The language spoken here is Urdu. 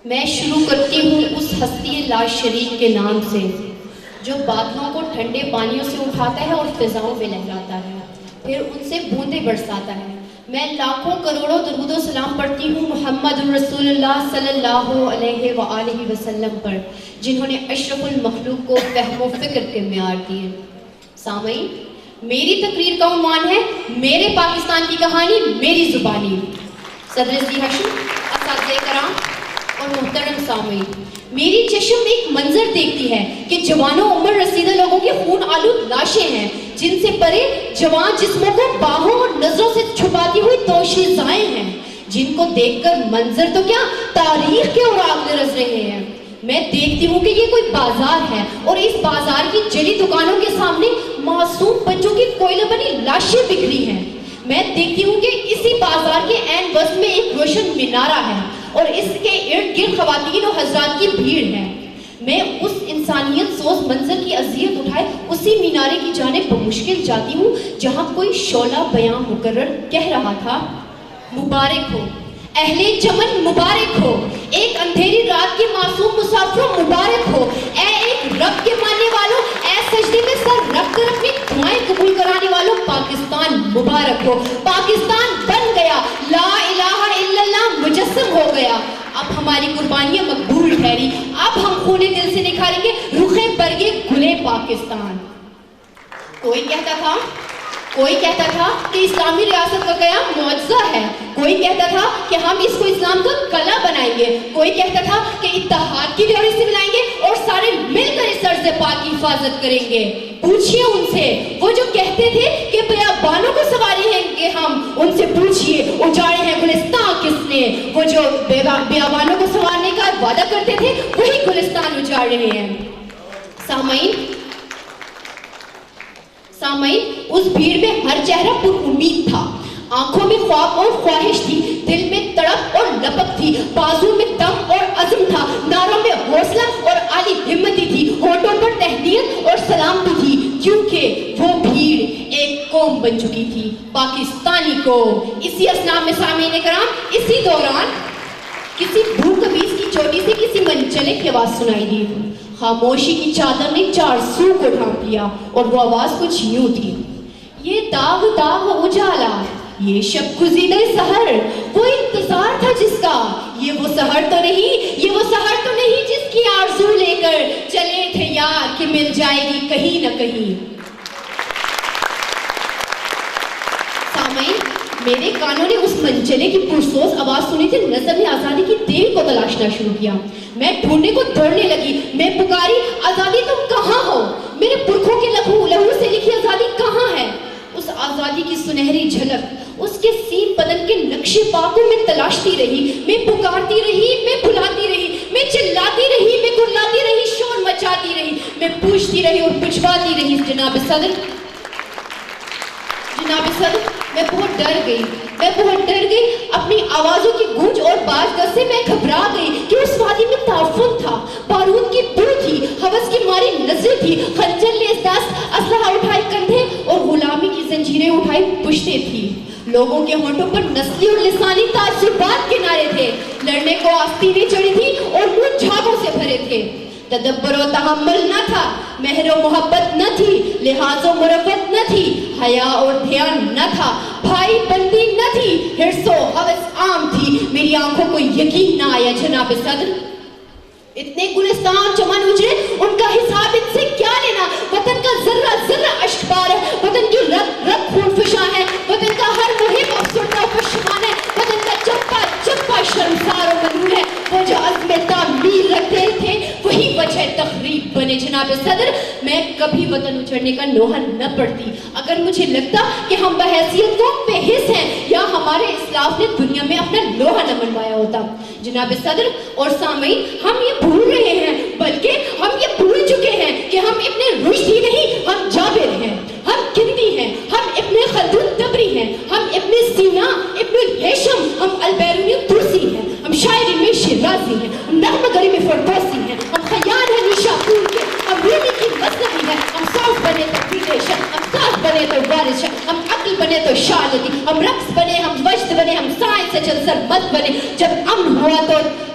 میں شروع کرتی ہوں اس ہستی لا شریک کے نام سے جو بادلوں کو ٹھنڈے پانیوں سے اٹھاتا ہے اور فضاؤں میں لہراتا ہے، پھر ان سے بوندیں برساتا ہے۔ میں لاکھوں کروڑوں درود و سلام پڑھتی ہوں محمد رسول اللہ صلی اللہ علیہ وآلہ وسلم پر، جنہوں نے اشرف المخلوق کو فہم و فکر کے معیار دیے۔ سامعین، میری تقریر کا عنوان ہے میرے پاکستان کی کہانی میری زبانی۔ صدر ذی حشر، اساتذہ کرام اور محترم سامعین، میری چشم ایک منظر دیکھتی ہے کہ جوانوں عمر رسیدہ لوگوں کی خون آلود لاشیں ہیں، جن سے پرے جوان جسموں کو باہوں اور نظروں سے چھپاتی ہوئی توشیزائیں ہیں، جن کو دیکھ کر منظر تو کیا تاریخ کے اوراق رس رہے ہیں۔ میں دیکھتی ہوں کہ یہ کوئی بازار ہے اور اس بازار کی جلی دکانوں کے سامنے معصوم بچوں کی کوئلہ بنی لاشیں بکھری ہیں۔ میں دیکھتی ہوں کہ اسی بازار کے عین وسط میں ایک روشن مینارہ ہے اور اس کے ارد گرد خواتین و حضرات کی بھیڑ ہے۔ میں اس انسانیت سوز منظر کی اذیت اٹھائے اسی مینارے کی جانب بمشکل جاتی ہوں جہاں کوئی شعلہ بیاں مقرر کہہ رہا تھا، مبارک ہو اہل چمن، مبارک ہو ایک اندھیری رات کے معصوم مسافروں، مبارک ہو اے ایک رب کے ماننے والوں، اے سجدے میں سر رکھ کر اپنی دعائیں قبول کرانے والوں، پاکستان مبارک ہو۔ پاکستان بن گیا، لا الہ الا اللہ مجسم ہو گیا۔ اب ہماری قربانیاں مقبول ٹھہری، اب ہم خونے دل سے نکھاریں گے رخے برگے گلے پاکستان۔ کوئی کہتا تھا کہ اسلامی ریاست کا قیام معجزہ ہے، کوئی کہتا تھا کہ ہم اس کو اسلام کا قلعہ بنائیں گے، کوئی کہتا تھا کہ اتحاد کی ڈیوری سے ملائیں گے اور سارے مل کر اس عرض پاک کی حفاظت کریں گے۔ پوچھئے ان سے، وہ جو کہتے تھے کہ بیابانوں کو سواری ہیں گے ہم، ان سے پوچھئے اجاڑے ہیں گلستان کس نے؟ وہ جو بیابانوں کو سوارنے کا وعدہ کرتے تھے وہی گلستان اجاڑ رہے ہیں۔ سامعین، اس بھیڑ میں ہر چہرہ پر امید تھا، آنکھوں میں خواب اور خواہش تھی، دل میں تڑپ اور لپک تھی، بازو میں دم اور عزم تھا، ناروں میں حوصلہ اور عالی ہمتی تھی، ہونٹوں پر تہنیت اور سلامتی تھی، کیونکہ وہ بھیڑ ایک قوم بن چکی تھی، پاکستانی قوم۔ اسی اسنا میں سامعین کرام، اسی دوران کسی بھو کبیز کی چوٹی سے کسی منچلے کی آواز سنائی دی۔ خاموشی کی چادر نے چار سو کو ڈھانپ لیا اور وہ آواز کچھ یوں تھی، یہ داغ داغ اجالا، یہ شب گزیدہ سحر، وہ انتظار تھا جس کا، یہ وہ سحر تو نہیں جس کی آرزو لے کر چلے تھے یار کہ مل جائے گی کہیں نہ کہیں۔ سامعین، میرے کانوں نے اس منچلے کی پرسوز آواز سنی تھی، نظر نے آزادی کی دیوی کو تلاشنا شروع کیا۔ میں ڈھونڈنے کو دوڑنے لگی، میں پکاری، آزادی تم کہاں ہو؟ میرے پرکھوں کے لہو سے لکھی آزادی کہاں ہے؟ اس آزادی کی سنہری جھلک اس کے سین بدن کے نقشے پاکوں میں تلاشتی رہی، میں پکارتی رہی، میں بلاتی رہی، میں چلاتی رہی، میں گلاتی رہی، شور مچاتی رہی، میں پوچھتی رہی اور پچھواتی رہی۔ جناب صدر، میں بہت ڈر گئی، اپنی آوازوں کی گونج اور باز گز سے میں گھبرا گئی کہ اس وادی میں تعفن تھا، بارود کی بو تھی، ہوس کی ماری نظریں تھی، خنجر لیس دست، اسلحہ اٹھائے کندھے اور غلامی کی زنجیریں اٹھائی پشتیں تھی۔ لوگوں کے ہونٹوں پر نسلی اور لسانی تعصبات کے نعرے تھے، لڑنے کو آستینیں چڑھی تھی اور منہ جھاگوں سے بھرے تھے۔ تدبر و تحمل نہ تھا، مہر و محبت نہ تھی، لحاظ و مروت نہ تھی، حیا اور دھیان نہ تھا، بھائی بندی نہ تھی، حرص و ہوس عام تھی۔ میری آنکھوں کو یقین نہ آیا جناب صدر، اتنے گلستان چمن اجڑے، ان کا حساب ان سے کیا لینا؟ وطن کا ذرہ ذرہ اشکبار ہے، وطن کی رگ رگ خون فشاں ہے، وطن کا ہر محب افسردہ و پشیمان ہے، وطن کا چپا چپا شرمسار و ملول ہے۔ وہ جو عزم تعمیر رکھتے تھے وہی وجہ تخریب بنے۔ جناب صدر، میں کبھی وطن اچھڑنے کا نوحہ نہ پڑتی اگر مجھے لگتا کہ ہم بحیثیت کو بے حس ہیں یا ہمارے اسلاف نے دنیا میں اپنا لوہا نہ منوایا ہوتا۔ جناب صدر اور سامعین، ہم یہ بھول رہے ہیں، بلکہ ہم یہ بھول چکے ہیں کہ ہم ابن رشد ہی نہیں، ہم جابر ہیں، ہم کندی ہیں، ہم ابن خلدون تبری ہیں، ہم ابن سینا، ابن الہیشم، ہم البیرونی طرسی ہیں، ہم شاعری میں شیرازی ہیں، ہم نغمہ گری میں فردوسی ہیں، ہم خیال ہیں نیشاپور کے، ہم رومی کی مذہبی ہیں، ہم صوف بنے تو فیڈیشن، ہم ساز بنے تو وارث، ہم عقل بنے تو شالتی، ہم رقص بنے، ہم وجد بنے، ہم سائنس چل سر مت بنے۔ جب امن ہوا تو